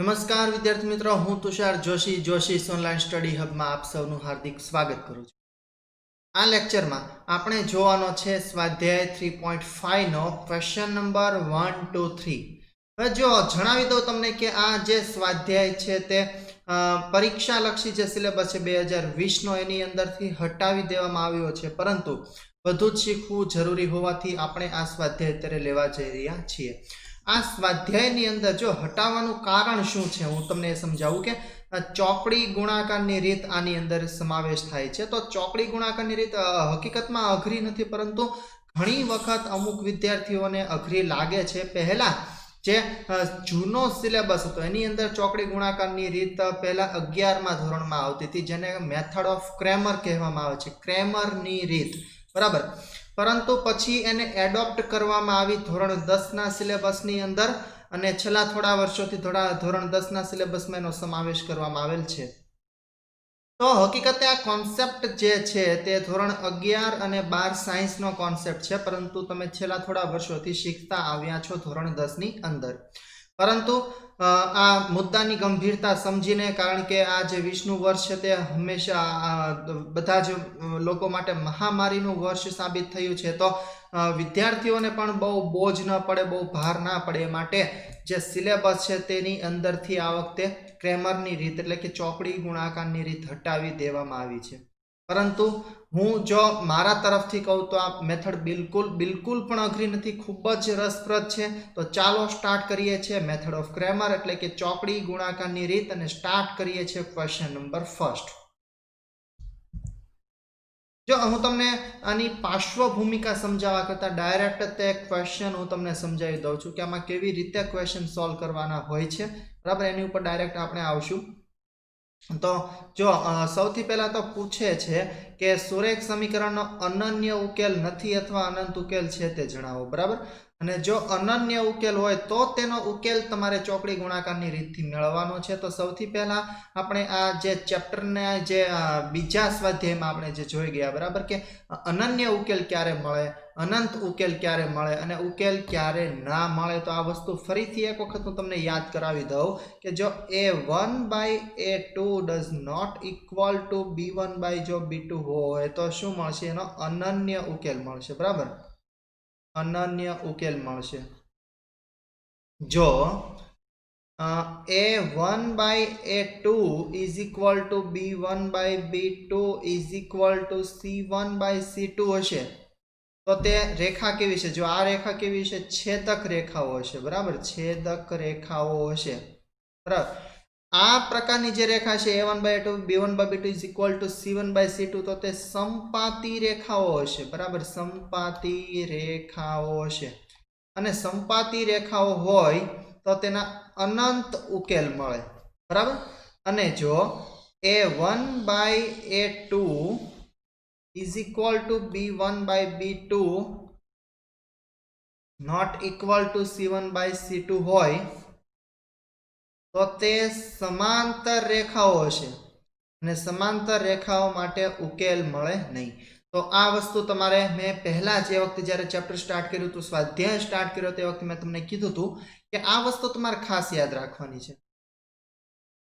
નમસ્કાર વિદ્યાર્થી મિત્રો, હું તુષાર જોશી જોશીસ ઓનલાઈન સ્ટડી હબમાં આપ સૌનું હાર્દિક સ્વાગત કરું છું. આ લેક્ચરમાં આપણે જોવાનો છે સ્વાધ્યાય 3.5 નો ક્વેશ્ચન નંબર 1 2 3. હવે જો જણાવી દઉં તમને કે આ જે સ્વાધ્યાય છે તે પરીક્ષા લક્ષી જે સિલેબસ છે 2020 નો એની અંદરથી હટાવી દેવામાં આવ્યો છે, પરંતુ બધું જ શીખવું જરૂરી હોવાથી આપણે આ સ્વાધ્યાય અત્યારે લેવા જઈ રહ્યા છીએ. આ સ્વાધ્યાયની અંદર જો હટાવવાનું કારણ શું છે હું તમને સમજાવું કે ચોકડી ગુણાકારની રીત આની અંદર સમાવેશ થાય છે. તો ચોકડી ગુણાકારની રીત હકીકતમાં અઘરી નથી, પરંતુ ઘણી વખત અમુક વિદ્યાર્થીઓને અઘરી લાગે છે. પહેલા જે જૂનો સિલેબસ હતો એની અંદર ચોકડી ગુણાકારની રીત પહેલા 11મા ધોરણમાં આવતી હતી, જેને મેથડ ઓફ ક્રેમર કહેવામાં આવે છે, ક્રેમરની રીત, બરાબર. પરંતુ પછી એને એડોપ્ટ કરવામાં આવી ધોરણ 10ના સિલેબસની અંદર, અને છેલ્લા થોડા વર્ષોથી ધોરણ 10ના સિલેબસમાં એનો સમાવેશ કરવામાં આવેલ છે. તો હકીકતે આ કોન્સેપ્ટ જે છે તે ધોરણ 11 અને 12 સાયન્સનો કોન્સેપ્ટ છે, પરંતુ તમે છેલ્લા થોડા વર્ષોથી શીખતા આવ્યા છો ધોરણ 10ની અંદર. પરંતુ આ મુદ્દાની ગંભીરતા સમજીને, કારણ કે આ જે 20નું વર્ષ છે તે હંમેશા બધા જ લોકો માટે મહામારીનું વર્ષ સાબિત થયું છે, તો વિદ્યાર્થીઓને પણ બહુ બોજ ન પડે, બહુ ભાર ના પડે, એ માટે જે સિલેબસ છે તેની અંદરથી આ વખતે ક્રેમરની રીત એટલે કે ચોકડી ગુણાકારની રીત હટાવી દેવામાં આવી છે. પરંતુ હું જો મારા તરફથી કહું તો આ મેથડ બિલકુલ પણ અઘરી નથી, ખૂબ જ રસપ્રદ છે. તો ચાલો સ્ટાર્ટ કરીએ છીએ મેથડ ઓફ ક્રેમર એટલે કે ચોકડી ગુણાકારની રીત, અને સ્ટાર્ટ કરીએ છીએ ક્વેશ્ચન નંબર ફર્સ્ટ. જો હું તમને આની પાર્શ્વભૂમિકા સમજાવવા કરતા ડાયરેક્ટ તે ક્વેશ્ચન હું તમને સમજાવી દઉં છું કે આમાં કેવી રીતે ક્વેશ્ચન સોલ્વ કરવાના હોય છે, બરાબર. એની ઉપર ડાયરેક્ટ આપણે આવશું. તો જો સૌથી પહેલા તો પૂછે છે કે સુરેખ સમીકરણનો અનન્ય ઉકેલ નથી અથવા અનંત ઉકેલ છે તે જણાવો, બરાબર. અને જો અનન્ય ઉકેલ હોય તો તેનો ઉકેલ તમારે ચોકડી ગુણાકારની રીતથી મેળવવાનો છે. તો સૌથી પહેલા આપણે આ જે ચેપ્ટરના જે બીજા સ્વાધ્યાયમાં આપણે જે જોઈ ગયા, બરાબર, કે અનન્ય ઉકેલ ક્યારે મળે, અનંત ઉકેલ ક્યારે મળે અને ઉકેલ ક્યારે ના મળે. તો આ વસ્તુ ફરીથી એક વખત હું તમને યાદ કરાવી દઉં કે જો a1/a2 does not equal to b1/ જો b2 હોય તો શું મળશે? એનો અનન્ય ઉકેલ મળશે, બરાબર. અનન્ય ઉકેલ મળશે. જો a1/a2 is equal to b1/b2 is equal to c1/c2 હશે તો તે રેખા કેવી છે? જો આ રેખા કેવી છે? છેદક રેખાઓ હશે, બરાબર. છેદક રેખાઓ હશે, બરાબર. આ પ્રકારની જે રેખા છે a1/a2 b1/b2 is equal to c1/c2 તો તે સમપાતી રેખાઓ હશે, બરાબર. સમપાતી રેખાઓ હશે, અને સમપાતી રેખાઓ હોય તો તેના અનંત ઉકેલ મળે, બરાબર. અને જો a1/a2 is equal to b1/b2 not equal to c1/c2 હોય તો તે સમાંતર રેખાઓ હશે, અને સમાંતર રેખાઓ માટે ઉકેલ મળે નહીં. તો આ વસ્તુ તમારે મેં પહેલા જે વખતે જ્યારે ચેપ્ટર સ્ટાર્ટ કર્યું હતું, સ્વાધ્યાય સ્ટાર્ટ કર્યો તે વખતે મેં તમને કીધું હતું કે આ વસ્તુ તમારે ખાસ યાદ રાખવાની છે,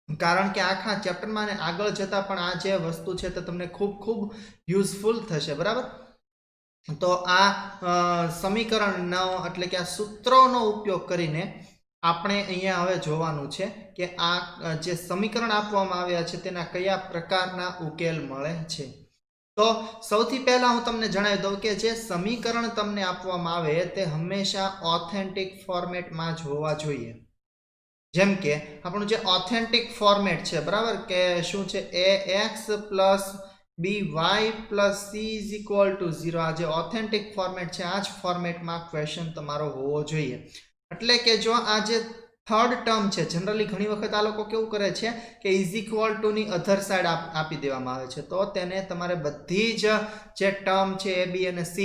કારણ કે આખા ચેપ્ટરમાં અને આગળ જતા પણ આ જે વસ્તુ છે તે તમને ખૂબ યુઝફુલ થશે, બરાબર. તો આ સમીકરણનો એટલે કે આ સૂત્રોનો ઉપયોગ કરીને આપણે અહીંયા હવે જોવાનું છે કે આ જે સમીકરણ આપવામાં આવ્યા છે તેના કયા પ્રકારના ઉકેલ મળે છે. તો સૌથી પહેલા હું તમને જણાવી દઉં કે જે સમીકરણ તમને આપવામાં આવે તે હંમેશા ઓથેન્ટિક ફોર્મેટમાં જ હોવા જોઈએ. જેમ કે આપણું જે ઓથેન્ટિક ફોર્મેટ છે, બરાબર, કે શું છે? ax plus by plus c is equal to 0. આ જે ઓથેન્ટિક ફોર્મેટ છે આ જ ફોર્મેટમાં ક્વેશ્ચન તમારો હોવો જોઈએ. એટલે કે જો આ જે થર્ડ ટર્મ છે, જનરલી ઘણી વખત આ લોકો કેવું કરે છે કે ઇઝ ઇક્વલ ટુ ની અધર સાઈડ આપી દેવામાં આવે છે, તો તેને તમારે બધી જ જે ટર્મ છે a b અને c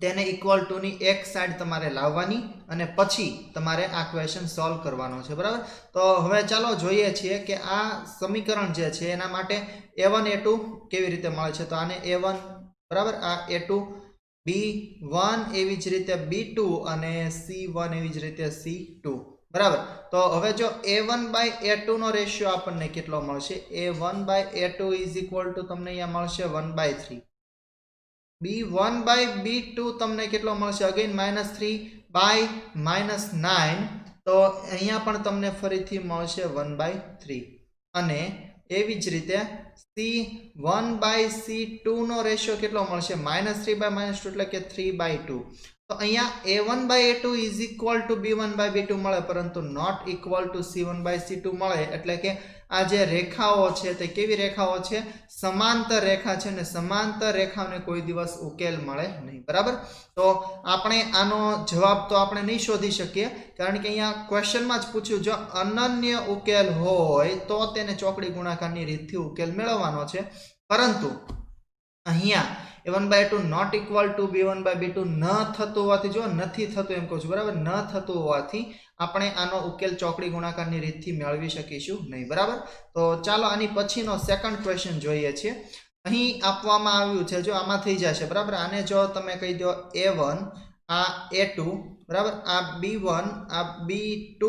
તેને ઇક્વલ ટુ ની એક સાઈડ તમારે લાવવાની અને પછી તમારે આ ક્વેશ્ચન સોલ્વ કરવાનો છે, બરાબર. તો હવે ચાલો જોઈએ છીએ કે આ સમીકરણ જે છે એના માટે a1 a2 કેવી રીતે મળે છે. તો આને a1, બરાબર, આ a2, b1 એવી જ રીતે b2 અને c1 એવી જ રીતે c2, બરાબર. તો હવે જો a1/a2 નો રેશિયો આપણને કેટલો મળશે? a1/a2 ઇઝ ઇક્વલ ટુ તમને અહીંયા મળશે 1/3. b1/b2 તમને કેટલો મળશે? અગેન -3/-9. તો અહીંયા પણ તમને ફરીથી મળશે 1/3. અને એવી જ રીતે c1/c2 નો રેશિયો કેટલો મળશે? -3/-2 એટલે કે 3/2. તો અહીંયા a1/a2 is equal to b1/b2 મળે, પરંતુ નોટ ઇક્વલ ટુ c1/c2 મળે. એટલે કે આ જે રેખાઓ છે તે કેવી રેખાઓ છે? સમાંતર રેખા છે, ને સમાંતર રેખાને કોઈ દિવસ ઉકેલ મળે નહીં. બરાબર. તો આપણે આનો જવાબ તો આપણે નહીં શોધી શકીએ, કારણ કે અહીંયા ક્વેશ્ચનમાં જ પૂછ્યું, જો અનન્ય ઉકેલ હોય તો તેને ચોકડી ગુણાકારની રીતથી ઉકેલ મેળવવાનો છે. પરંતુ અહીંયા a1/a2 not equal two b1/b2 ન થતું હોવાથી, જો નથી થતું એમ કહું છું, બરાબર, ન થતું હોવાથી આપણે આનો ઉકેલ ચોકડી ગુણાકારની રીતથી મેળવી શકીશું નહીં. બરાબર. તો ચાલો આની પછીનો સેકન્ડ ક્વેશ્ચન જોઈએ છીએ. અહીં આપવામાં આવ્યું છે, જો આમાં થઈ જશે, બરાબર. આને જો તમે કહી દો a1, આ a2, બરાબર, આ b1, આ b2,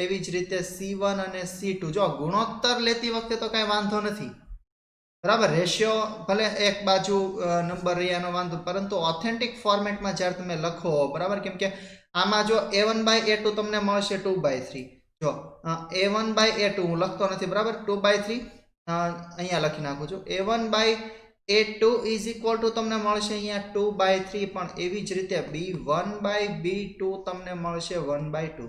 એવી જ રીતે c1 અને c2. જો ગુણોત્તર લેતી વખતે તો કાંઈ વાંધો નથી, બરાબર, રેશિયો ભલે એક બાજુ નંબર રહ્યાનો વાંધો, પરંતુ ઓથેન્ટિક ફોર્મેટમાં જ્યારે તમે લખો, બરાબર, કેમ કે આમાં જો a1/a2 તમને મળશે 2/3. જો a1/a2 હું લખતો નથી, બરાબર, 2/3 અહીંયા લખી નાખું છું. a1/a2 ઇઝ ઇક્વલ ટુ તમને મળશે અહીંયા 2/3. પણ એવી જ રીતે b1/b2 તમને મળશે 1/2.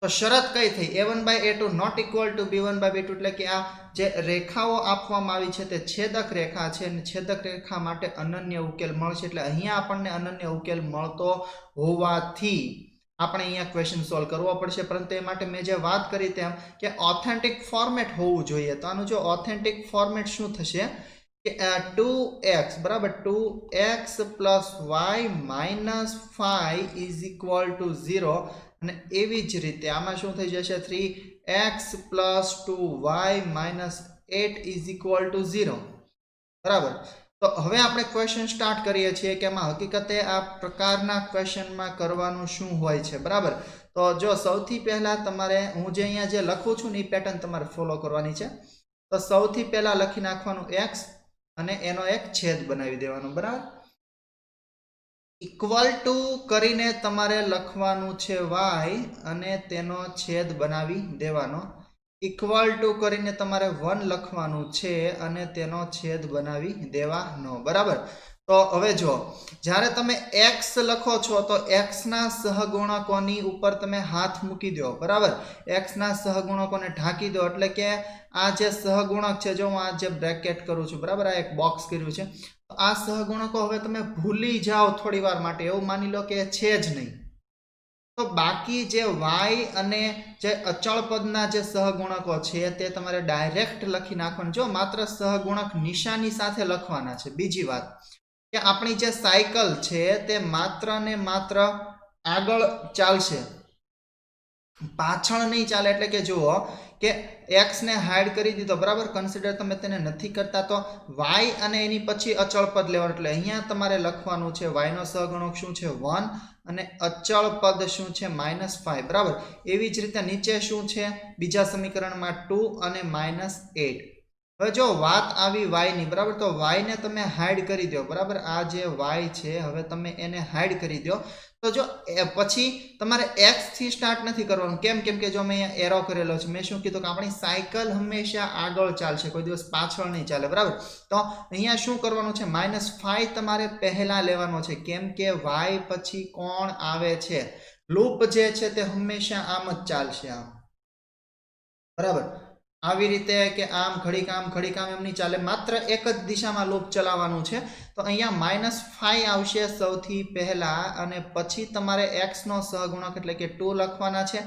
તો શરત કઈ થઈ? a1/a2 not equal two b1/b2. એટલે કે આ જે રેખાઓ આપવામાં આવી છે તે છેદક રેખા છે, અને છેદક રેખા માટે અનન્ય ઉકેલ મળશે. એટલે અહીંયા આપણને અનન્ય ઉકેલ મળતો હોવાથી આપણે અહીંયા ક્વેશ્ચન સોલ્વ કરવો પડશે. પરંતુ એ માટે મેં જે વાત કરી તેમ કે ઓથેન્ટિક ફોર્મેટ હોવું જોઈએ. તો આનું જો ઓથેન્ટિક ફોર્મેટ શું થશે કે 2x, બરાબર, 2x + y - 5 is equal to 0. અને એવી જ રીતે આમાં શું થઈ જશે? 3x + 2y - 8 is equal to 0. બરાબર. તો હવે આપણે ક્વેશ્ચન સ્ટાર્ટ કરીએ છીએ કે એમાં હકીકતે આ પ્રકારના ક્વેશ્ચનમાં કરવાનું શું હોય છે. બરાબર. તો જો સૌથી પહેલા તમારે, હું જે અહીંયા જે લખું છું ને એ પેટર્ન તમારે ફોલો કરવાની છે. તો સૌથી પહેલા લખી નાખવાનું x અને એનો એક છેદ બનાવી દેવાનો. બરાબર. ઇક્વલ ટુ કરીને તમારે લખવાનું છે y અને તેનો છેદ બનાવી દેવાનો. ઇક્વલ ટુ કરીને તમારે 1 લખવાનું છે અને તેનો છેદ બનાવી દેવાનો. બરાબર. તો હવે જો જ્યારે તમે x લખો છો તો x ના સહગુણકોની ઉપર તમે હાથ મૂકી દો. બરાબર. x ના સહગુણકોને ઢાંકી દો. એટલે કે આ જે સહગુણક છે, જો હું આ જે બ્રેકેટ કરું છું, બરાબર, આ એક બોક્સ કર્યું છે, આ સહગુણકો હવે તમે ભૂલી જાઓ થોડી વાર માટે, એવું માની લો કે છે જ નહીં. તો બાકી જે y અને જે અચળ પદના જે સહગુણકો છે તે તમારે ડાયરેક્ટ લખી નાખવાનું. જો માત્ર સહગુણક નિશાની સાથે લખવાના છે. બીજી વાત કે આપણી જે સાયકલ છે તે માત્ર ને માત્ર આગળ ચાલશે, પાછળ નહીં ચાલે. એટલે કે જુઓ કે x ને હાઈડ કરી દીધો, બરાબર, કન્સિડર તમે તેને નથી કરતા, તો y અને એની પછી અચળ પદ લેવાનું. એટલે અહીંયા તમારે લખવાનું છે y નો સહગુણક શું છે? 1 અને અચળ પદ શું છે? -5. બરાબર. એવી જ રીતે નીચે શું છે બીજા સમીકરણમાં? 2 અને -8. હવે જો વાત આવી y ની, બરાબર, તો y ને તમે હાઈડ કરી દો. બરાબર. આ જે y છે હવે તમે એને હાઈડ કરી દો. તો જો પછી તમારે x થી સ્ટાર્ટ નથી કરવાનું. કેમ? કેમ કે જો મેં અહીંયા એરો કરેલો છે, મેં શું કીધું કે આપણી સાયકલ હંમેશા આગળ ચાલશે, કોઈ દિવસ પાછળ નહીં ચાલે. બરાબર. તો અહીંયા શું કરવાનું છે? -5 તમારે પહેલા લેવાનો છે. કેમ કે y પછી કોણ આવે છે? લૂપ જે છે તે હંમેશા આમ જ ચાલશે, આમ. બરાબર. આવી રીતે કે આમ ઘડીક આમ ઘડીક આમ એમ નહીં ચાલે, માત્ર એક જ દિશામાં લૂપ ચલાવવાનું છે. તો અહીંયા -5 આવશે સૌથી પહેલા, અને પછી તમારે x નો સહગુણક એટલે કે 2 લખવાના છે.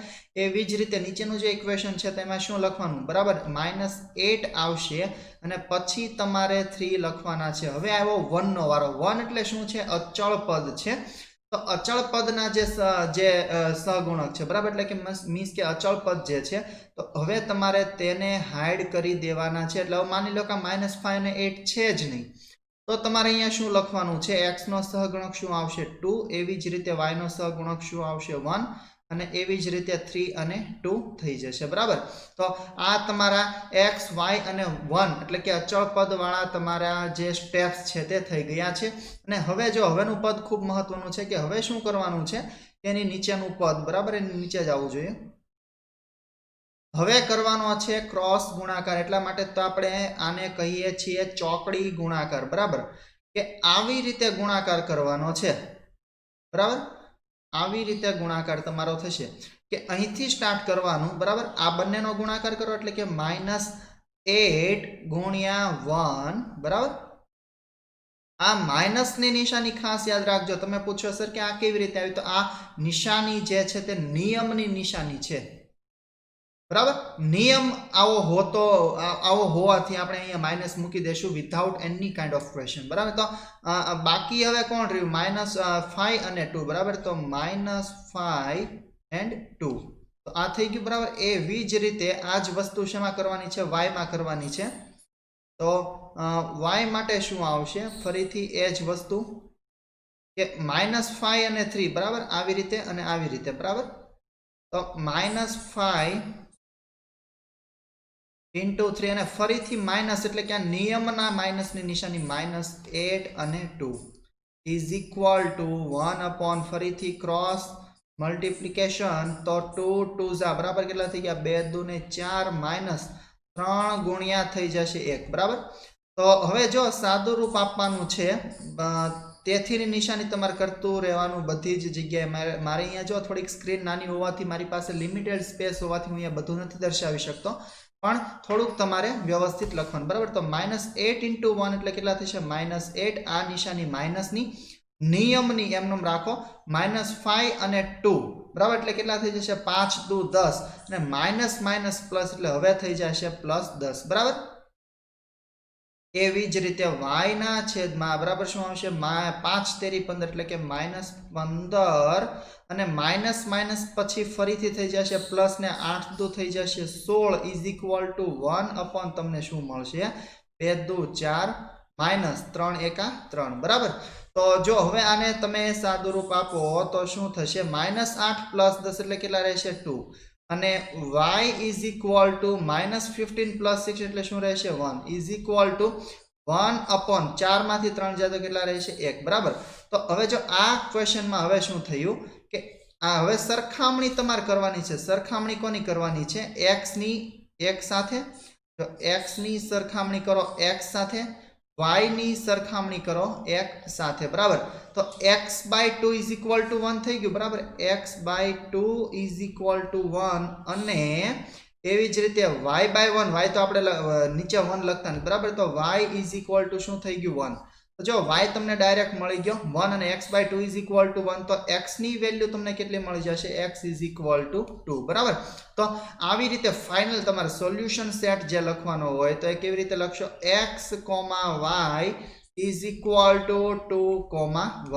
એવી જ રીતે નીચેનું જે ઇક્વેશન છે તેમાં શું લખવાનું? બરાબર, -8 આવશે અને પછી તમારે 3 લખવાના છે. હવે આવ્યો 1 નો વારો. 1 એટલે શું છે? અચળ પદ છે. તો અચળ પદના જે સહગુણક છે, બરાબર, એટલે કે મીન્સ કે અચળ પદ જે છે, તો હવે તમારે તેને હાઈડ કરી દેવાના છે. એટલે માની લો કે -5 અને 8 છે જ નહીં, તો તમારે અહીંયા શું લખવાનું છે? x નો સહગુણક શું આવશે? 2. એવી જ રીતે y નો સહગુણક શું આવશે? 1. અને એવી જ રીતે 3 અને 2 થઈ જશે બરાબર। તો આ તમારા x y અને 1 એટલે કે અચળ પદ વાળા તમારા જે સ્ટેપ્સ છે તે થઈ ગયા છે। અને હવે જો હવેનું પદ ખૂબ મહત્વનું છે કે હવે શું કરવાનું છે, એની નીચેનું પદ બરાબર એની નીચે જ આવવું જોઈએ। હવે કરવાનો છે ક્રોસ ગુણાકાર, એટલા માટે તો આપણે આને કહીએ છીએ ચોકડી ગુણાકાર બરાબર, કે આવી રીતે ગુણાકાર કરવાનો છે બરાબર। આવી રીતે ગુણાકાર તમારો થશે કે અહીંથી સ્ટાર્ટ કરવાનું બરાબર, આ બંનેનો ગુણાકાર કરો એટલે કે -8 ગુણ્યા 1 બરાબર। આ માઇનસની નિશાની ખાસ યાદ રાખજો। તમે પૂછો સર કે આ કેવી રીતે આવી, તો આ નિશાની જે છે તે નિયમની નિશાની છે બરાબર। નિયમ આવો હોવાથી આપણે અહીંયા માઇનસ મૂકી દેશું without any kind of question બરાબર। તો બાકી હવે કોણ રહ્યું, -5 અને 2 બરાબર। તો -5 and 2 તો આ થઈ ગયું બરાબર। એવી જ રીતે આ જ વસ્તુ શેમાં કરવાની છે, y માં કરવાની છે। તો y માટે શું આવશે, ફરીથી એ જ વસ્તુ કે -5 અને 3 બરાબર, આવી રીતે અને આવી રીતે બરાબર। તો -5 into 3 અને ફરીથી માઇનસ એટલે કે આ નિયમના માઇનસની નિશાની -8 અને 2 ઇઝ ઇક્વલ ટુ 1 upon ફરીથી ક્રોસ મલ્ટીપ્લિકેશન, તો 2 2 બરાબર કેટલા થઈ ગયા, 2 2 ને 4 માઇનસ 3 ગુણ્યા થઈ જશે 1 બરાબર। તો હવે જો સાદું રૂપ આપવાનું છે, તેથીની નિશાની તમારે કરતું રહેવાનું બધી જ જગ્યાએ। મારે અહીંયા જો થોડીક સ્ક્રીન નાની હોવાથી મારી પાસે લિમિટેડ સ્પેસ હોવાથી હું અહીંયા બધું નથી દર્શાવી શકતો, પણ થોડુંક તમારે વ્યવસ્થિત લખવાનું બરાબર। તો -8 into 1 એટલે કેટલા થશે, -8, આ નિશાની માઇનસની, નિયમની એમનેમ રાખો, -5 અને 2 બરાબર એટલે કેટલા થઈ જશે, 5 2 10 અને માઇનસ માઇનસ પ્લસ એટલે હવે થઈ જશે +10 બરાબર। એવી જ રીતે y ના છેદમાં બરાબર શું આવશે, 5 તેરી 15 એટલે કે -15 અને માઇનસ માઇનસ પછી ફરીથી થઈ જશે પ્લસ ને 8 2 થઈ જશે 16 ઇઝ ઇક્વલ ટુ 1 upon તમને શું મળશે, 2 2 4 માઇનસ 3 1 3 બરાબર। તો જો હવે આને તમે સાદું રૂપ આપો તો શું થશે, -8 + 10 એટલે કેટલા રહેશે 2 અને y ઇઝ ઇક્વલ ટુ -15 + 6 એટલે શું રહેશે 1 ઇઝ ઇક્વલ ટુ 1 upon 4 માંથી 3 જાય તો કેટલા રહેશે 1 બરાબર। તો હવે જો આ ક્વેશ્ચનમાં હવે શું થયું કે આ હવે સરખામણી તમારે કરવાની છે। સરખામણી કોની કરવાની છે, x ની x સાથે, તો x ની સરખામણી કરો x સાથે, y ની સરખામણી કરો x સાથે બરાબર। તો x/2 ઇઝ ઇક્વલ ટુ 1 થઈ ગયું બરાબર, x/2 ઇઝ ઇક્વલ ટુ 1 અને એવી જ રીતે y/1, y તો આપણે નીચે 1 લખતા નથી બરાબર। તો y ઇઝ ઇક્વલ ટુ શું થઈ ગયું 1, તો જો y તમને ડાયરેક્ટ મળી ગયો 1 અને x/2 ઇઝ ઇક્વલ ટુ 1, તો x ની વેલ્યુ તમને કેટલી મળી જશે, x ઇઝ ઇક્વલ ટુ 2 બરાબર। તો આવી રીતે ફાઇનલ તમારે સોલ્યુશન સેટ જે લખવાનો હોય તો એ કેવી રીતે લખશો, x, y is equal to 2,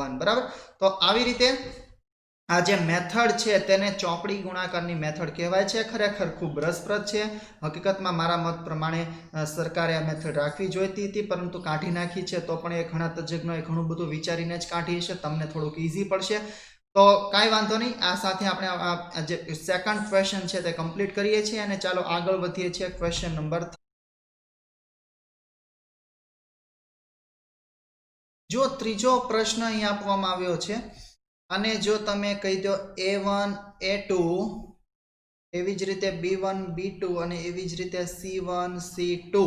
1 બરાબર। તો આવી રીતે આ જે મેથડ છે તેને ચોકડી ગુણાકારની મેથડ કહેવાય છે। ખરેખર ખૂબ રસપ્રદ છે। હકીકતમાં મારા મત પ્રમાણે સરકારે આ મેથડ રાખવી જોઈતી હતી, પરંતુ કાઢી નાખી છે, તો પણ એ ઘણા તજજ્ઞોએ ઘણું બધું વિચારીને જ કાઢી છે, તમને થોડુંક ઇઝી પડશે તો કાંઈ વાંધો નહીં। આ સાથે આપણે આ જે સેકન્ડ ક્વેશ્ચન છે તે કમ્પ્લીટ કરીએ છીએ અને ચાલો આગળ વધીએ છીએ ક્વેશ્ચન નંબર 3। જો ત્રીજો પ્રશ્ન અહીં આપવામાં આવ્યો છે અને જો તમે કહી દો A1 A2 એવી જ રીતે B1 B2 અને એવી જ રીતે C1 C2,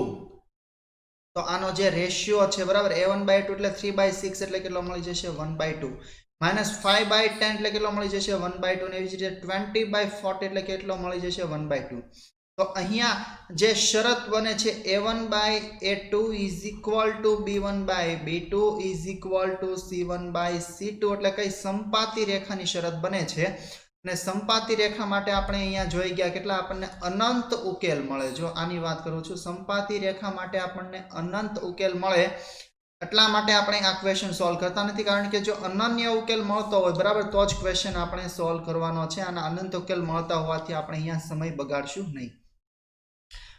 તો આનો જે રેશિયો છે બરાબર, A1/2 એટલે 3/6 એટલે કેટલો મળી જશે 1/2, -5/10 એટલે કેટલો મળી જશે 1/2 અને એવી જ રીતે 20/40 એટલે કેટલો મળી જશે 1/2। તો અહીંયા જે શરત બને છે A1/A2 is equal to B1/B2 is equal to C1/C2 એટલે કઈ સંપાતી રેખાની શરત બને છે। અને સંપાતી રેખા માટે આપણે અહીંયા જોઈ ગયા કેટલા આપણને અનંત ઉકેલ મળે। જો આની વાત કરું છું, સંપાતી રેખા માટે આપણને અનંત ઉકેલ મળે, એટલા માટે આપણે આ ક્વેશ્ચન સોલ્વ કરતા નથી, કારણ કે જો અનન્ય ઉકેલ મળતો હોય બરાબર તો જ ક્વેશ્ચન આપણે સોલ્વ કરવાનો છે, અને અનંત ઉકેલ મળતા હોવાથી આપણે અહીંયા સમય બગાડશું નહીં।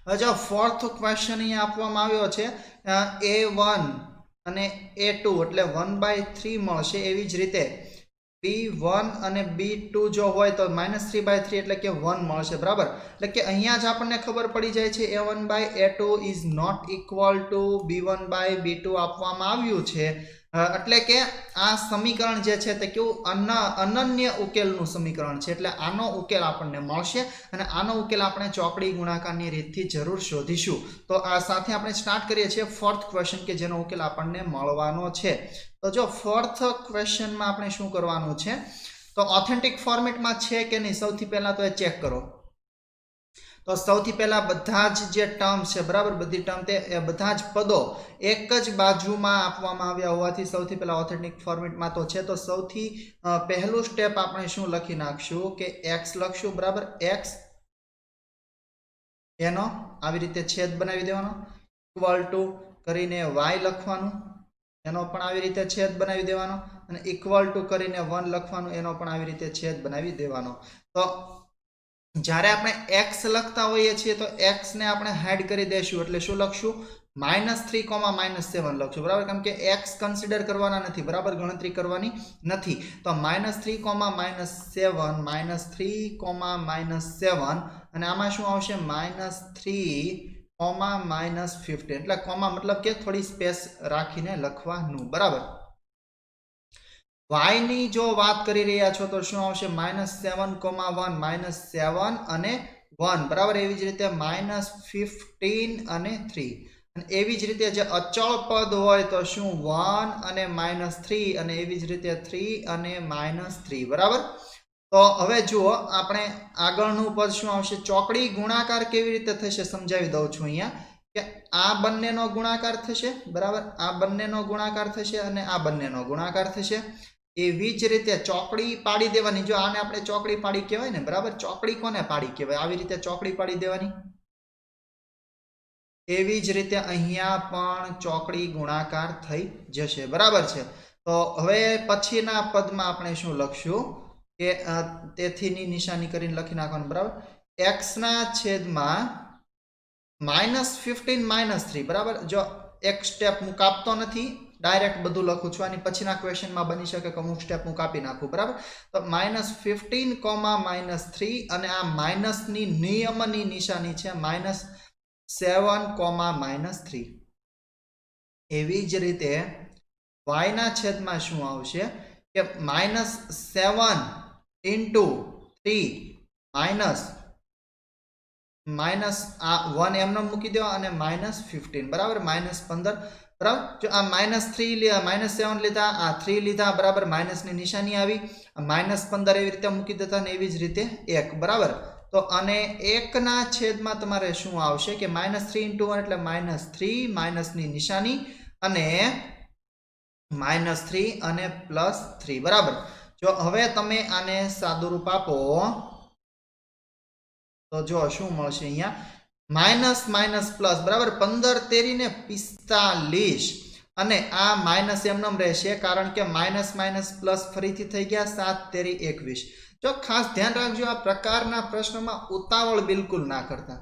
હવે જો ફોર્થ ક્વેશ્ચન અહીંયા આપવામાં આવ્યો છે, A1 અને A2 એટલે 1/3 મળશે, એવી જ રીતે B1 અને B2 જો હોય તો -3/3 એટલે કે 1 મળશે બરાબર એટલે કે અહીંયા જ આપણને ખબર પડી જાય છે A1/A2 is not equal two B1/B2 આપવામાં આવ્યું છે એટલે કે આ સમીકરણ જે છે તે કેવું અનન્ય ઉકેલનું સમીકરણ છે એટલે આનો ઉકેલ આપણને મળશે અને આનો ઉકેલ આપણે ચોકડી ગુણાકારની રીતથી જરૂર શોધીશું તો આ સાથે આપણે સ્ટાર્ટ કરીએ છીએ ફોર્થ ક્વેશ્ચન કે જેનો ઉકેલ આપણને મળવાનો છે તો જો ફોર્થ ક્વેશ્ચનમાં આપણે શું કરવાનું છે તો ઓથેન્ટિક ફોર્મેટમાં છે કે નહીં સૌથી પહેલા તો એ ચેક કરો તો સૌથી પહેલા બધા જ જે ટર્મ છે બરાબર બધી ટર્મ તે બધા જ પદો એક જ બાજુમાં આપવામાં આવ્યા હોવાથી સૌથી પહેલા ઓથેન્ટિક ફોર્મેટમાં તો છે તો સૌથી પહેલું સ્ટેપ આપણે શું લખી નાખશું કે x લખશું બરાબર x એનો આવી રીતે છેદ બનાવી દેવાનો ઇક્વલ ટુ કરીને y લખવાનું એનો પણ આવી રીતે છેદ બનાવી દેવાનો અને ઇક્વલ ટુ કરીને 1 લખવાનું એનો પણ આવી રીતે છેદ બનાવી દેવાનો તો જ્યારે આપણે x લખતા હોઈએ છીએ તો x ને આપણે હાઈડ કરી દેશું એટલે શું લખશું -3, -7 લખશું બરાબર કેમ કે x કન્સિડર કરવાના નથી બરાબર ગણતરી કરવાની નથી તો -3, -7 અને આમાં શું આવશે -3, -15 એટલે કોમા મતલબ કે થોડી સ્પેસ રાખીને લખવાનું બરાબર y ની જો વાત કરી રહ્યા છો તો શું આવશે -7, 1 -7 અને 1 બરાબર એવી જ રીતે -15 અને 3 અને એવી જ રીતે જે અચળ પદ હોય તો શું 1 અને -3 અને એવી જ રીતે 3 અને -3 બરાબર તો હવે જુઓ આપણે આગળનું પદ શું આવશે ચોકડી ગુણાકાર કેવી રીતે થશે સમજાવી દઉં છું અહીંયા કે આ બંનેનો ગુણાકાર થશે બરાબર આ બંનેનો ગુણાકાર થશે અને આ બંનેનો ગુણાકાર થશે એવી જ રીતે ચોકડી પાડી દેવાની જો આને આપણે ચોકડી પાડી કહેવાય ને બરાબર ચોકડી કોને પાડી કહેવાય આવી રીતે ચોકડી પાડી દેવાની એવી જ રીતે અહીંયા પણ ચોકડી ગુણાકાર થઈ જશે બરાબર છે તો હવે પછીના પદમાં આપણે શું લખશું કે તેથીની નિશાની કરીને લખી નાખવાનું બરાબર x ના છેદમાં -15 -3 બરાબર જો એક સ્ટેપ હું કાપતો નથી ડાયરેક્ટ બધું લખું છું આની પછીના ક્વેશ્ચનમાં બની શકે કે અમુક સ્ટેપ હું કાપી નાખું બરાબર તો -15, -3 અને આ માઇનસની નિયમની નિશાની છે -7, -3 એવી જ રીતે y ના છેદમાં શું આવશે કે -7 * 3 આ 1 એમને મૂકી દો અને -15 બરાબર -15 બરાબર જો આ -3 -7 લીધા આ 3 લીધા બરાબર માઇનસની નિશાની આવી -15 એવી રીતે મૂકી દેતા અને એવી જ રીતે 1 બરાબર તો અને 1 ના છેદમાં તમારે શું આવશે કે -3 * 1 એટલે -3 માઇનસની નિશાની અને -3 અને +3 બરાબર જો હવે તમે આને સાદુરૂપ આપો તો જો શું મળશે અહીંયા પ્લસ બરાબર 15, 13 ને 45 અને આ માઇનસ એમનેમ રહેશે કારણ કે માઇનસ પ્લસ ફરીથી થઈ ગયા 7, 13, 21 જો ખાસ ધ્યાન રાખજો આ પ્રકારના પ્રશ્નોમાં ઉતાવળ બિલકુલ ના કરતા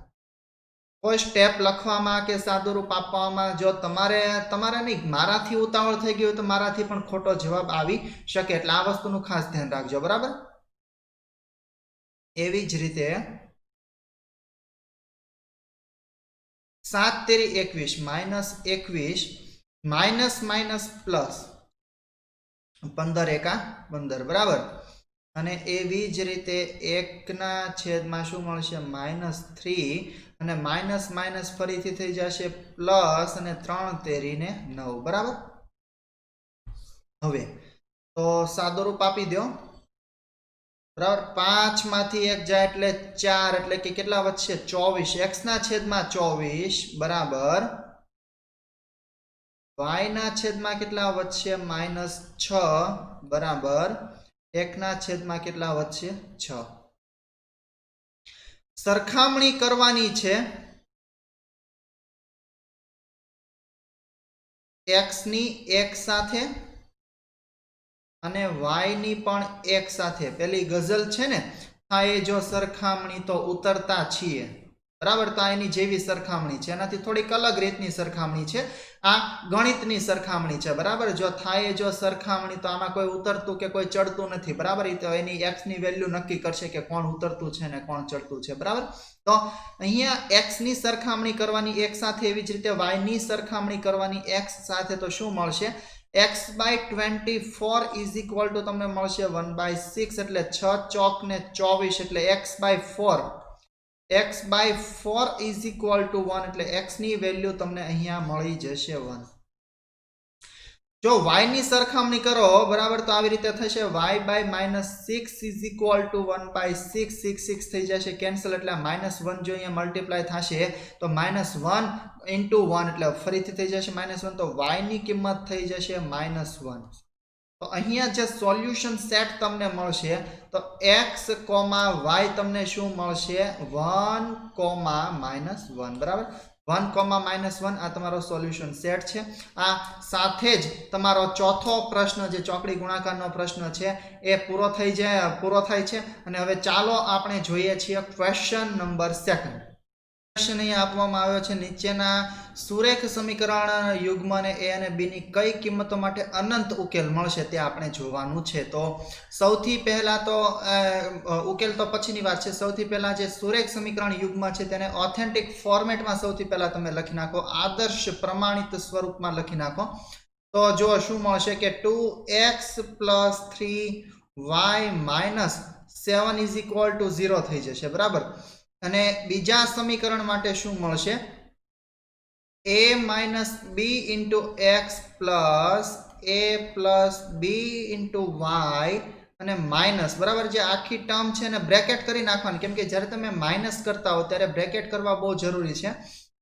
કોઈ સ્ટેપ લખવામાં કે સાદુરૂપ આપવામાં જો તમારે નહીં મારાથી ઉતાવળ થઈ ગયું તો મારાથી પણ ખોટો જવાબ આવી શકે એટલે આ વસ્તુનું ખાસ ધ્યાન રાખજો બરાબર એવી જ રીતે 7, 13, 21 -21 પ્લસ 15, 1 15 બરાબર અને એવી જ રીતે 1 ના છેદમાં શું મળશે -3 અને માઇનસ ફરીથી થઈ જશે પ્લસ અને 3, 13 ને 9 બરાબર હવે તો સાદુરૂપ આપી દો બરાબર 5 માંથી 1 જાય એટલે 4 એટલે કે કેટલા વધશે 24 x ના છેદમાં 24 બરાબર y ના છેદમાં કેટલા વધશે -6 બરાબર 1 ના છેદમાં કેટલા વધશે 6 સરખામણી કરવાની છે x ની 1 સાથે અને y ની પણ 1 સાથે પેલી ગઝલ છે ને હા એ જો સરખામણી તો ઉતરતા છીએ बराबर। तो एनी जेवी सरखामणी छे, एनाथी थोड़ीक अलग रीतनी सरखामणी छे, आ गणितनी सरखामणी छे, बराबर। जो थाय जो सरखामणी तो आमां कोई उतरतुं के कोई चढ़तुं नथी, बराबर। तो एनी एक्स नी वेल्यू नक्की करशे के कोण उतरतुं छे ने कोण चढ़तुं छे, बराबर। तो अहींया एक्स नी सरखामणी करवानी एक साथे, एवी ज रीते वाय नी सरखामणी करवानी एक्स साथे, तो शुं मळशे x/24 इज इक्वल टू तमने मळशे 1/6 એટલે 6 ચોક ને 24 એટલે x/4 इज इक्वल टू 1 એટલે x ની વેલ્યુ તમને અહીંયા મળી જશે 1। जो y ની સરખામણી કરો, બરાબર, તો આવી રીતે થશે y/-6 ઇઝ ઇક્વલ ટુ 1/6, 6 6 થઈ જશે કેન્સલ, એટલે -1 જો અહીંયા મલ્ટીપ્લાય થશે તો -1 * 1 એટલે ફરીથી થઈ જશે -1, તો y ની કિંમત થઈ જશે -1। તો અહીંયા જે સોલ્યુશન સેટ તમને મળશે તો x, y તમને શું મળશે 1, -1, બરાબર। 1, -1 આ તમારો સોલ્યુશન સેટ છે। આ સાથે જ તમારો ચોથો પ્રશ્ન જે ચોકડી ગુણાકારનો પ્રશ્ન છે એ પૂરો થાય છે। અને હવે ચાલો આપણે જોઈએ છીએ ક્વેશ્ચન નંબર 2। क्वेश्चन अहीं आपवामां आव्यो छे, नीचेना सुरेख समीकरण युग्मने ए अने बी नी कई किंमतो माटे अनंत उकेल मळशे ते आपणे जोवानुं छे। तो सौथी पहेला तो उकेल तो पछीनी वात छे। सौथी पहेला जे सुरेख समीकरण युग्म छे तेने ऑथेंटिक फॉर्मेटमां सौथी पहेला तमे लखी नाखो, आदर्श प्रमाणित स्वरूपमां लखी नाखो। तो जो शुं मळशे के 2x + 3y - 7 is equal to 0 थई जशे, बराबर। અને બીજા સમીકરણ માટે શું મળશે a - b * x + a + b * y અને માઇનસ, બરાબર। જે આખી ટર્મ છે ને બ્રેકેટ કરી નાખવાની, કેમ કે જ્યારે તમે માઇનસ કરતા હો ત્યારે બ્રેકેટ કરવા બહુ જરૂરી છે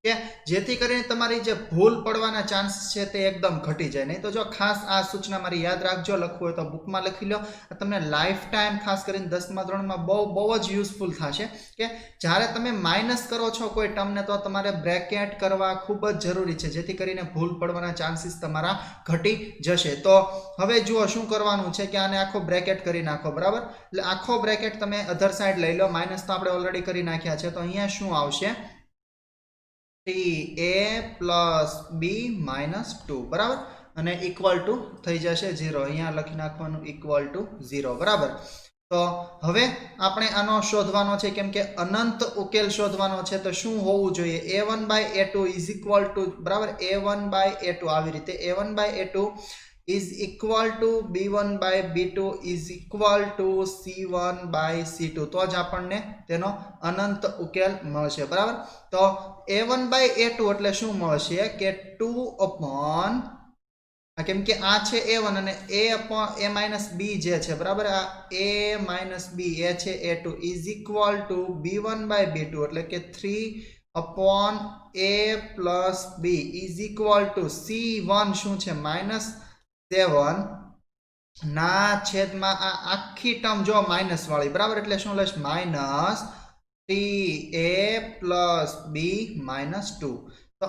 કે જેથી કરીને તમારી જે ભૂલ પડવાના ચાન્સીસ છે તે એકદમ ઘટી જાય। નહીં તો જો ખાસ આ સૂચના મારી યાદ રાખજો, લખવું હોય તો બુકમાં લખી લો, તમને લાઈફ ટાઈમ ખાસ કરીને 10મા ધોરણમાં બહુ જ યુઝફુલ થશે કે જ્યારે તમે માઇનસ કરો છો કોઈ ટર્મને તો તમારે બ્રેકેટ કરવા ખૂબ જ જરૂરી છે, જેથી કરીને ભૂલ પડવાના ચાન્સીસ તમારા ઘટી જશે। તો હવે જુઓ શું કરવાનું છે કે આને આખો બ્રેકેટ કરી નાખો, બરાબર। એટલે આખો બ્રેકેટ તમે અધર સાઈડ લઈ લો, માઇનસ તો આપણે ઓલરેડી કરી નાખ્યા છે। તો અહીંયા શું આવશે 3a + b - 2, બરાબર, અને ઇક્વલ ટુ થઈ જશે 0। અહીંયા લખી નાખવાનું ઇક્વલ ટુ 0, બરાબર। તો હવે આપણે આનો શોધવાનો છે, કેમ કે અનંત ઉકેલ શોધવાનો છે। તો શું હોવું જોઈએ a1/a2 ઇઝ ઇક્વલ ટુ, બરાબર, a1/a2 આવી રીતે a1/a2 is equal to b1/b2 is equal to c1/c2, તો જ આપણને તેનો અનંત ઉકેલ મળશે, બરાબર। તો a1/a2 એટલે શું મળશે કે 2 કેમ કે આ છે a1 અને a - b જે છે, બરાબર, આ a - b એ છે a2 is equal to b1/b2 એટલે કે 3/a + b is equal to c1 શું છે -7 ના છેદમાં આ આખી ટર્મ જો માઇનસ વાળી, બરાબર, એટલે શું લઈશ -3a + b - 2। તો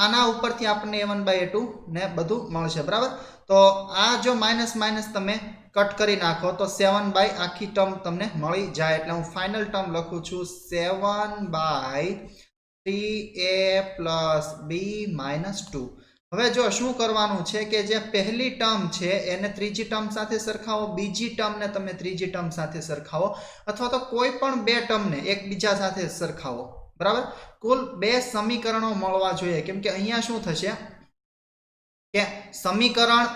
આના ઉપરથી આપણને a1/a2 ને બધું મળશે, બરાબર। તો આ જો માઇનસ તમે કટ કરી નાખો તો 7 આખી ટર્મ તમને મળી જાય। એટલે હું ફાઇનલ ટર્મ લખું છું 7/3a + b - 2। હવે જો શું કરવાનું છે કે જે પહેલી ટર્મ છે એને ત્રીજી ટર્મ સાથે સરખાવો, બીજી ટર્મને તમે ત્રીજી ટર્મ સાથે સરખાવો, અથવા તો કોઈ પણ બે ટર્મને એકબીજા સાથે સરખાવો, બરાબર। કુલ બે સમીકરણો મળવા જોઈએ, કેમ કે અહીંયા શું થશે કે સમીકરણ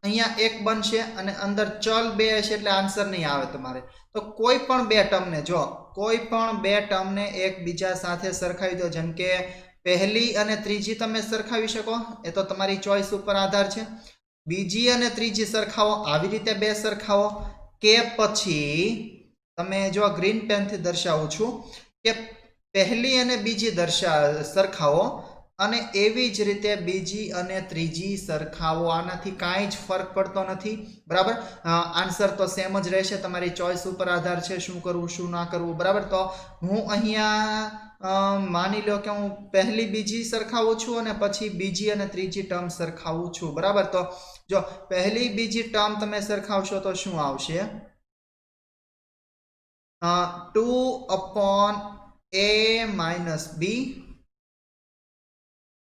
અહીંયા એક બનશે અને અંદર ચલ બે હશે એટલે આન્સર નહીં આવે તમારે। તો કોઈ પણ બે ટર્મને, જો કોઈ પણ બે ટર્મને એકબીજા સાથે સરખાવી દો, જેમ કે પહેલી અને ત્રીજી તમે સરખાવી શકો, એ તો તમારી ચોઈસ ઉપર આધાર છે। બીજી અને ત્રીજી સરખાવો, આવી રીતે બે સરખાવો, કે પછી તમે જો ગ્રીન પેનથી દર્શાવું છું કે પહેલી અને બીજી સરખાવો અને એવી જ રીતે બીજી અને ત્રીજી સરખાવો। આનાથી કાંઈ જ ફરક પડતો નથી, બરાબર। આન્સર તો સેમ જ રહેશે, તમારી ચોઈસ ઉપર આધાર છે શું કરવું શું ના કરવું, બરાબર। તો હું અહીંયા માની લો કે હું પહેલી બીજી સરખાવું છું અને પછી બીજી અને ત્રીજી ટર્મ સરખાવું છું, બરાબર। તો જો પહેલી બીજી ટર્મ તમે સરખાવશો તો શું આવશે 2/a a minus b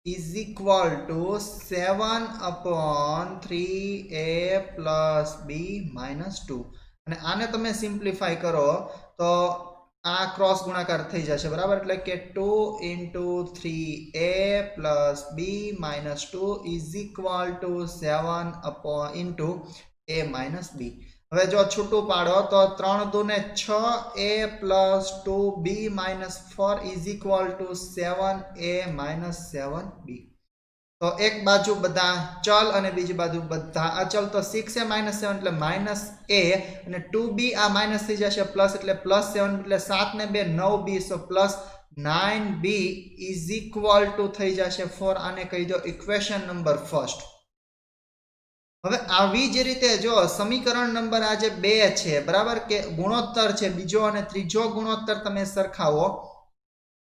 is equal to 7 upon 3a plus b minus 2. અને આને તમે સિમ્પ્લિફાય કરો તો આ ક્રોસ ગુણાકાર થઈ જશે બરાબર એટલે કે 2 into 3a plus b minus 2 is equal to 7 upon into a minus b. હવે જો છૂટું પાડો તો 3 દુને 6a plus 2b minus 4 is equal to 7a minus 7b. તો એક બાજુ બધા ચલ અને બીજી બાજુ બધા અચલ તો 6a minus 7 એટલે minus a અને 2b આ માઇનસ થઈ જશે પ્લસ એટલે પ્લસ 7 એટલે 7 ને 2 9b so plus 9b is equal to થઈ જશે 4. આને કહી દો ઇક્વેશન નંબર ફર્સ્ટ. હવે આવી જ રીતે જો સમીકરણ નંબર આ જે 2 છે બરાબર કે ગુણોત્તર છે બીજો અને ત્રીજો ગુણોત્તર તમે સરખાવો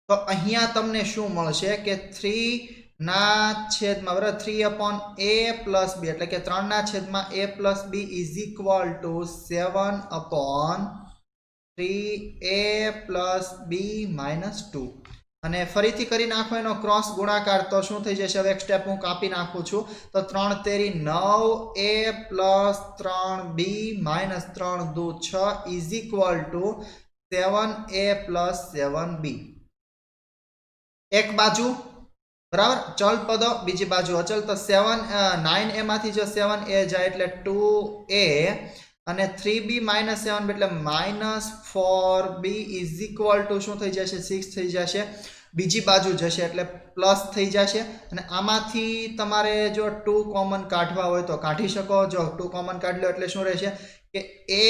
તો અહીંયા તમને શું મળશે કે 3 ના છેદમાં બરાબર 3 upon a plus b એટલે કે 3 ના છેદમાં a plus b is equal to 7 upon 3a plus b minus 2. અને ફરીથી કરી નાખો એનો ક્રોસ ગુણાકાર તો શું થઈ જશે હવે એક સ્ટેપ હું કાપી નાખું છું તો 3 તેરી 9a plus 3b minus 3 દુ 6 is equal to 7a plus 7b. એક બાજુ બરાબર ચલ પદો બીજી બાજુ અચલ તો 9a માંથી જો 7a જાય એટલે 2a અને 3b minus 7 એટલે minus 4b is equal to શું થઈ જશે 6 થઈ જશે બીજી બાજુ જશે એટલે પ્લસ થઈ જશે અને આમાંથી તમારે જો 2 કોમન કાઢવા હોય તો કાઢી શકો જો 2 કોમન કાઢ લો એટલે શું રહેશે કે a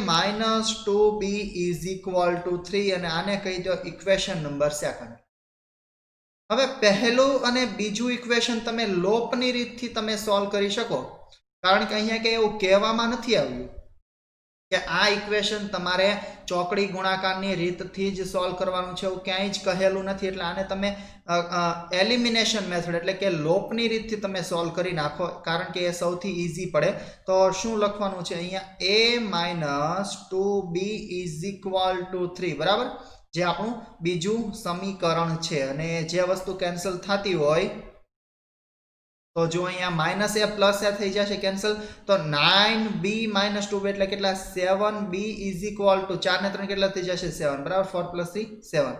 minus 2b is equal to 3 અને આને કહી દો ઇક્વેશન નંબર સેકન્ડ. હવે પહેલું અને બીજું ઇક્વેશન તમે લોપની રીતથી તમે સોલ્વ કરી શકો કારણ કે અહીંયા કે એવું કહેવામાં નથી આવ્યું કે આ ઇક્વેશન તમારે ચોકડી ગુણાકારની રીતથી જ સોલ્વ કરવાનું છે એવું ક્યાંય જ કહેલું નથી એટલે આને તમે એલિમિનેશન મેથડ એટલે કે લોપની રીતથી તમે સોલ્વ કરી નાખો કારણ કે એ સૌથી ઈઝી પડે. તો શું લખવાનું છે અહીંયા a minus 2b is equal to 3 બરાબર જે આપણું બીજું સમીકરણ છે અને જે વસ્તુ કેન્સલ થતી હોય તો જો અહીંયા માઇનસ એ પ્લસ એ થઈ જશે કેન્સલ તો 9b minus 2b એટલે કેટલા 7b is equal to 4 ને 3 કેટલા થઈ જશે 7 બરાબર 4 plus 3 7.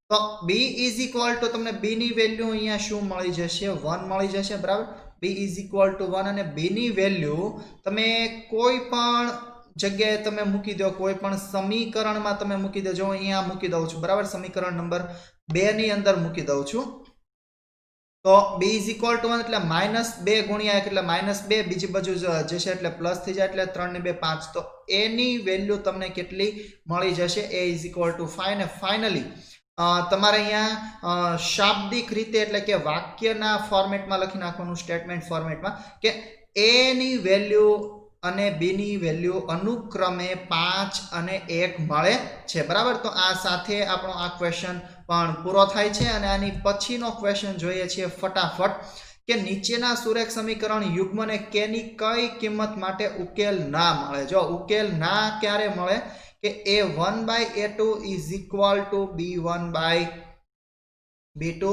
તો b is equal to તમને b ની વેલ્યુ અહીંયા શું મળી જશે 1 મળી જશે બરાબર b is equal to 1 અને b ની વેલ્યુ તમે કોઈ પણ જગ્યાએ તમે મૂકી દો કોઈ પણ સમીકરણમાં તમે મૂકી દેજો અહીંયા મૂકી દઉં છું બરાબર સમીકરણ નંબર 2 ની અંદર મૂકી દઉં છું તો b is equal to 1 એટલે -2 ગુણ્યા 1 એટલે -2 બીજી બાજુ જશે એટલે પ્લસ થઈ જાય એટલે 3 ને 2 5 તો a ની વેલ્યુ તમને કેટલી મળી જશે a is equal to 5 અને ફાઇનલી તમારે અહીંયા શાબ્દિક રીતે એટલે કે વાક્યના ફોર્મેટમાં લખી નાખવાનું સ્ટેટમેન્ટ ફોર્મેટમાં કે a ની વેલ્યુ અને b ની વેલ્યુ અનુક્રમે 5 અને 1 મળે છે બરાબર. તો આ સાથે આપણો આ ક્વેશ્ચન પણ પૂરો થાય છે અને આની પછીનો ક્વેશ્ચન જોઈએ છીએ ફટાફટ કે નીચેના સુરેખ સમીકરણ યુગ્મને k ની કઈ કિંમત માટે ઉકેલ ના મળે. જો ઉકેલ ના ક્યારે મળે કે a1/a2 is equal to b1/b2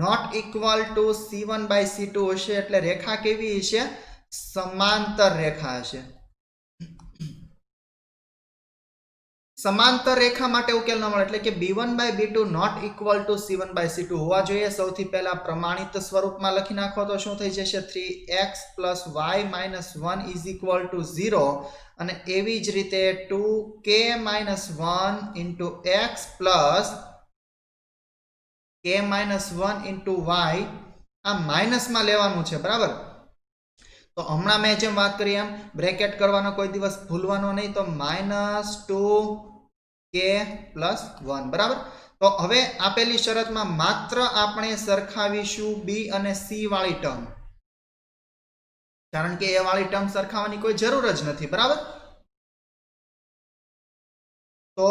not equal to c1/c2 હશે એટલે રેખા કેવી હશે સમાંતર રેખા હશે. સમાંતર રેખા માટે ઉકેલ ન મળે એટલે કે b1/b2 not equal to c1/c2 હોવા જોઈએ. સૌથી પહેલા પ્રમાણિત સ્વરૂપમાં લખી નાખો તો શું થઈ જશે 3x + y - 1 is equal to 0 અને એવી જ રીતે 2k - 1 into x plus k - 1 into y આ માઇનસમાં લેવાનું છે બરાબર. તો હમણાં મેં જેમ વાત કરી એમ બ્રેકેટ કરવાનો કોઈ દિવસ ભૂલવાનો નહીં તો -2k + 1 બરાબર. તો હવે આપેલી શરતમાં માત્ર આપણે સરખાવીશું b અને c વાળી ટર્મ કારણ કે એ વાળી ટર્મ સરખાવવાની કોઈ જરૂર જ નથી બરાબર. તો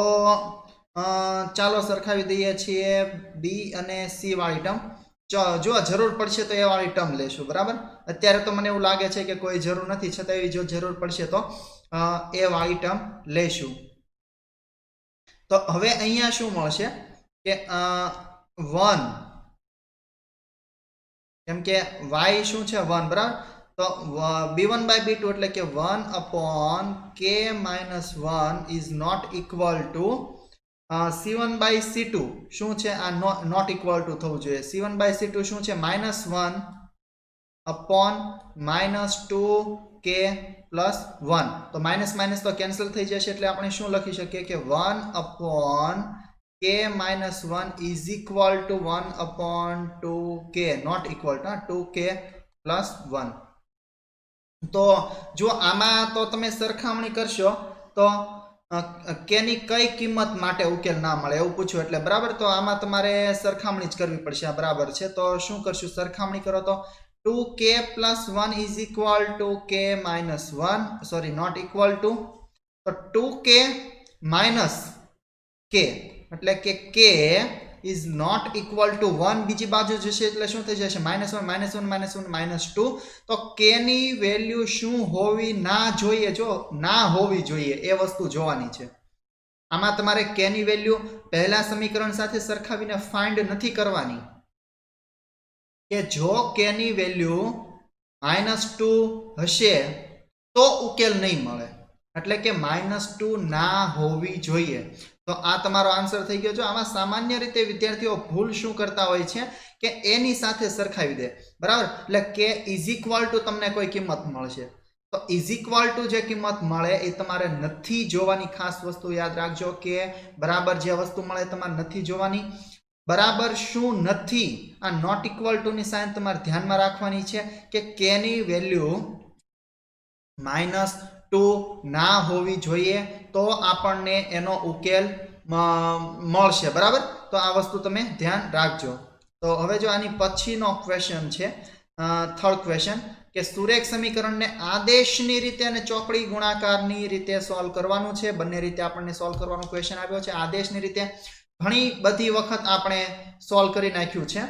ચાલો સરખાવી દઈએ છીએ b અને c વાળી ટર્મ. જો જરૂર પડશે તો એ વાળી ટર્મ લેશું બરાબર. અત્યારે તો મને એવું લાગે છે કે કોઈ જરૂર નથી છતાં એવી જો જરૂર પડશે તો એ વાળી ટર્મ લેશું. તો હવે અહીંયા શું મળશે કે 1 કેમ કે y શું છે 1 બરાબર તો b1 બાય b2 એટલે કે 1 upon k minus 1 is not equal to c1 by c2 શું છે આ નોટ ઇક્વલ ટુ થવું જોઈએ c1 બાય c2 શું છે -1 અપોન -2k પ્લસ 1 તો માઇનસ માઇનસ તો કેન્સલ થઈ જશે એટલે આપણે શું લખી શકીએ કે 1 upon k minus 1 is equal to 1 upon 2k not equal to 2k plus 1 તો જો આમાં તો તમે સરખામણી કરશો તો k ની કઈ કિંમત માટે ઉકેલ ના મળે એવું પૂછ્યું એટલે બરાબર તો આમાં તમારે સરખામણી જ કરવી પડશે આ બરાબર છે તો શું કરશું સરખામણી કરો તો 2k plus 1 is equal to k minus 1 sorry not equal to તો 2k minus k એટલે કે k is not equal to 1 બીજી બાજુ જશે એટલે શું થઈ જશે -1 -1 -1 -2 તો k ની વેલ્યુ શું હોવી ના જોઈએ જો ના હોવી જોઈએ એ વસ્તુ જોવાની છે આમાં તમારે k ની વેલ્યુ પહેલા સમીકરણ સાથે સરખાવીને ફાઇન્ડ નથી કરવાની કે જો k ની વેલ્યુ -2 હશે તો ઉકેલ નહીં મળે એટલે કે -2 ના હોવી જોઈએ તો આ તમારો આન્સર થઈ ગયો જો આમાં સામાન્ય રીતે વિદ્યાર્થીઓ ભૂલ શું કરતા હોય છે કે a ની સાથે સરખાવી દે બરાબર એટલે k ઇઝ ઇક્વલ ટુ તમને કોઈ કિંમત મળશે તો ઇઝ ઇક્વલ ટુ જે કિંમત મળે એ તમારે નથી જોવાની ખાસ વસ્તુ યાદ રાખજો કે બરાબર જે વસ્તુ મળે તમારે નથી જોવાની બરાબર શું નથી આ નોટ ઇક્વલ ટુ ની સાઇન તમારે ધ્યાનમાં રાખવાની છે કે k ની વેલ્યુ -2 ના હોવી જોઈએ તો આપણને એનો ઉકેલ મળશે બરાબર તો આ વસ્તુ તમે ધ્યાન રાખજો તો હવે જો આની પછીનો ક્વેશ્ચન છે થર્ડ ક્વેશ્ચન કે સુરેખ સમીકરણને આદેશની રીતે અને ચોકડી ગુણાકારની રીતે સોલ્વ કરવાનું છે બંને રીતે આપણને સોલ્વ કરવાનો ક્વેશ્ચન આવ્યો છે આદેશની રીતે ઘણી બધી વખત આપણે સોલ્વ કરી નાખ્યું છે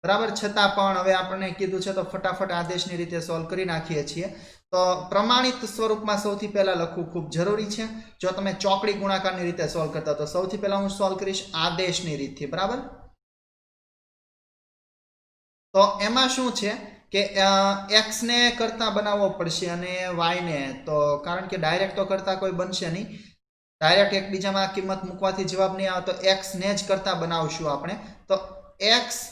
બરાબર છતાં પણ હવે આપણને કીધું છે તો ફટાફટ આદેશની રીતે સોલ્વ કરી નાખીએ છીએ તો પ્રમાણિત સ્વરૂપમાં સૌથી પહેલા લખવું ખૂબ જરૂરી છે જો તમે ચોકડી ગુણાકારની રીતે સોલ્વ કરતા તો સૌથી પહેલા હું સોલ્વ કરીશ આદેશની રીતથી બરાબર તો એમાં શું છે કે x ને કરતા બનાવવો પડશે અને y ને તો કારણ કે ડાયરેક્ટ તો કરતા કોઈ બનશે નહીં ડાયરેક્ટ એકબીજામાં કિંમત મૂકવાથી જવાબ નહીં આવે તો x ને જ કરતા બનાવશું આપણે તો x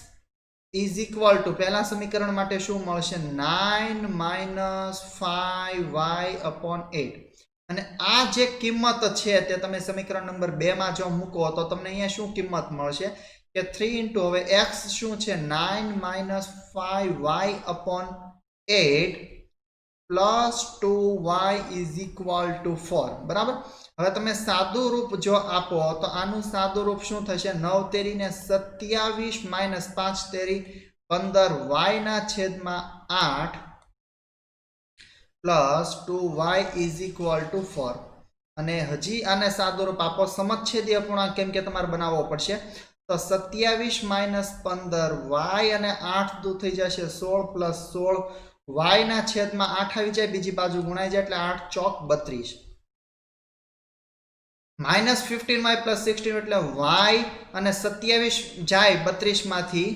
is equal to પહેલા સમીકરણ માટે શું મળશે 9 - 5y upon 8 અને આ જે કિંમત છે તે તમે સમીકરણ નંબર 2 માં જો મૂકો તો તમને અહીંયા શું કિંમત મળશે કે 3 * હવે x શું છે 9 - 5y upon 8 plus 2y is equal to 4 બરાબર હવે તમે સાદું રૂપ જો આપો તો આનું સાદું રૂપ શું થશે 9 તેરી ને 27 - 5 તેરી 15y ના છેદમાં 8 plus 2y is equal to 4 અને હજી આને સાદું રૂપ આપો સમછેદી અપૂર્ણાંક કેમ કે તમારે બનાવવો પડશે તો 27 - 15y અને 8 દૂર થઈ જશે 16 plus 16 y ના છેદમાં 8 આવી જાય બીજી બાજુ ગુણાઈ જાય એટલે 8 ચોક 32 -15y + 16 એટલે y અને 27 જાય 32 માંથી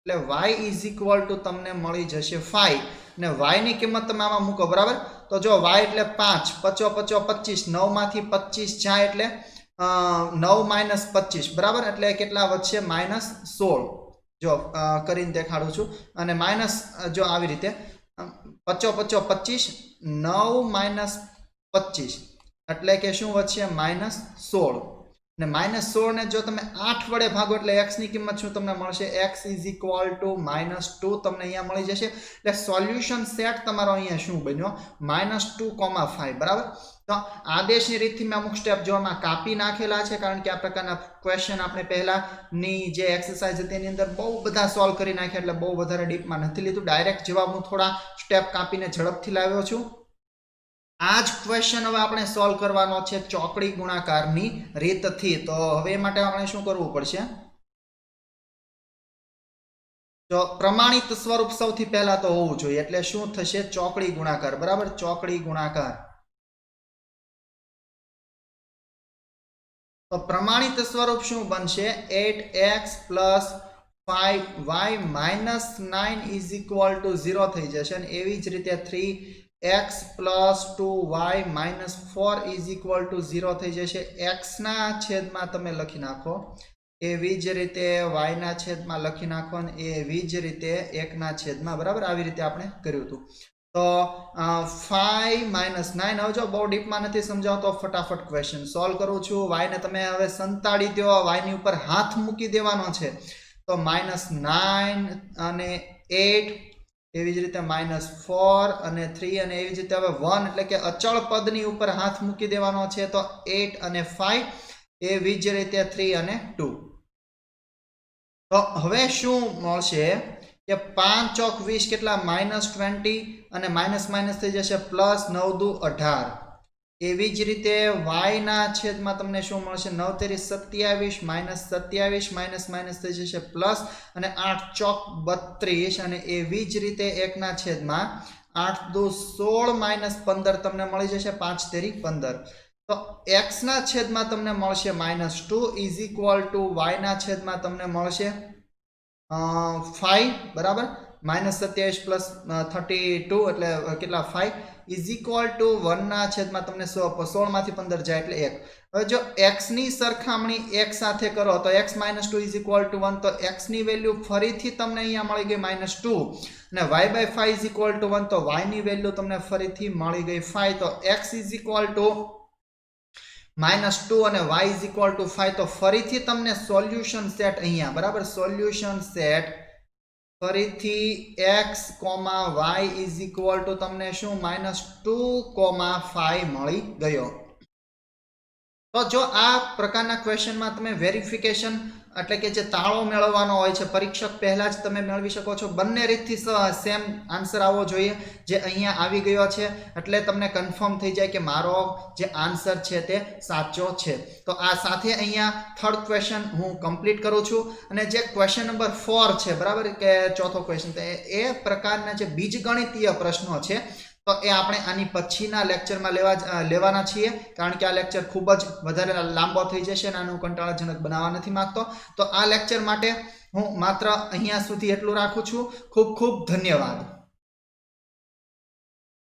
એટલે y is equal to તમને મળી જશે 5 અને y ની કિંમત તમે આમાં મૂકો બરાબર તો જો y એટલે 5 55 25 9 માંથી 25 જાય એટલે 9 - 25 બરાબર એટલે કેટલા વધશે -16 જો કરીને દેખાડું છું અને માઇનસ જો આવી રીતે 55 25 9 - 25 એટલે કે શું વધશે -16 અને -16 ને જો તમે 8 વડે ભાગો એટલે x ની કિંમત શું તમને મળશે x is equal to -2 તમને અહીંયા મળી જશે એટલે સોલ્યુશન સેટ તમારો અહીંયા શું બન્યો -2,5 બરાબર તો આદેશની રીતથી મેં અમુક સ્ટેપ જોવામાં કાપી નાખેલા છે કારણ કે આ પ્રકારના ક્વેશ્ચન આપણે પહેલાની જે એક્સરસાઇઝ હતી એની અંદર બહુ બધા સોલ્વ કરી નાખ્યા એટલે બહુ વધારે ડીપમાં નથી લીધું ડાયરેક્ટ જવાબ હું થોડા સ્ટેપ કાપીને ઝડપથી લાવ્યો છું આ જ ક્વેશ્ચન હવે આપણે સોલ્વ કરવાનો છે ચોકડી ગુણાકારની રીતથી તો હવે એ માટે આપણે શું કરવું પડશે તો પ્રમાણિત સ્વરૂપ સૌથી પહેલા તો હોવું જોઈએ એટલે શું થશે ચોકડી ગુણાકાર બરાબર ચોકડી ગુણાકાર તો પ્રમાણિત સ્વરૂપ શું બનશે 8x + 5y - 9 = 0 થઈ જશે અને એવી જ રીતે 3x + 2y - 4 = 0 થઈ જશે. x ના છેદમાં તમે લખી નાખો, એવી જ રીતે y ના છેદમાં લખી નાખો અને એવી જ રીતે 1 ના છેદમાં. બરાબર, આવી રીતે આપણે કર્યું હતું. તો 5 - 9, હવે જો બહુ ડીપમાં નથી સમજાવતો, ફટાફટ ક્વેશ્ચન સોલ્વ કરું છું. y ને તમે હવે સંતાડી દો, y ની ઉપર હાથ મૂકી દેવાનો છે. તો -9 અને 8, એવી જ રીતે -4 અને 3 અને એવી જ રીતે હવે 1 એટલે કે અચળ પદની ઉપર હાથ મૂકી દેવાનો છે. તો 8 અને 5, એવી જ રીતે 3 અને 2. તો હવે શું મળશે કે 5 ચોક 20 કેટલા -20 અને માઇનસ થઈ જશે +9 દુ 18. એવી જ રીતે y ના છેદમાં તમને શું મળશે 9 તેરી 27 -27 માઇનસ થઈ જશે પ્લસ અને 8 ચોક 32 અને એવી જ રીતે 1 ના છેદમાં 8 દુ 16 -15 તમને મળી જશે 5 તેરી 15. તો x ના છેદમાં તમને મળશે -2 = y ના છેદમાં તમને મળશે 5. બરાબર, -27 + 32 એટલે કેટલા 5 = 1 ના છેદમાં તમને 16 માંથી 15 જાય એટલે 1. હવે જો x ની સરખામણી 1 સાથે કરો તો x - 2 = 1. તો x ની વેલ્યુ ફરીથી તમને અહીંયા મળી ગઈ -2 અને y/5 = 1. તો y ની વેલ્યુ તમને ફરીથી મળી ગઈ 5. તો x = -2 અને y = 5. તો ફરીથી તમને સોલ્યુશન સેટ અહીંયા. બરાબર, સોલ્યુશન સેટ ફરીથી x, y = તમને શું -2, 5 મળી ગયો. તો જો આ પ્રકારના ક્વેશ્ચનમાં તમે વેરિફિકેશન એટલે કે જે તાળો મેળવવાનો હોય છે, પરીક્ષક પહેલા જ તમે મેળવી શકો છો. બંને રીતથી સેમ આન્સર આવવો જોઈએ, જે અહીંયા આવી ગયો છે એટલે તમને કન્ફર્મ થઈ જાય કે મારો જે આન્સર છે તે સાચો છે. તો આ સાથે અહીંયા થર્ડ ક્વેશ્ચન હું કમ્પ્લીટ કરું છું અને જે ક્વેશ્ચન નંબર 4 છે, બરાબર, કે ચોથો ક્વેશ્ચન, એ પ્રકારના જે બીજગણિતીય પ્રશ્નો છે તો એ આપણે આની પછીના લેક્ચરમાં લેવાના છીએ, કારણ કે આ લેક્ચર ખૂબ જ વધારે લાંબો થઈ જશે અને આનું કંટાળાજનક બનાવવા નથી માંગતો. તો આ લેક્ચર માટે હું માત્ર અહીંયા સુધી એટલું રાખું છું. ખૂબ ખૂબ ધન્યવાદ.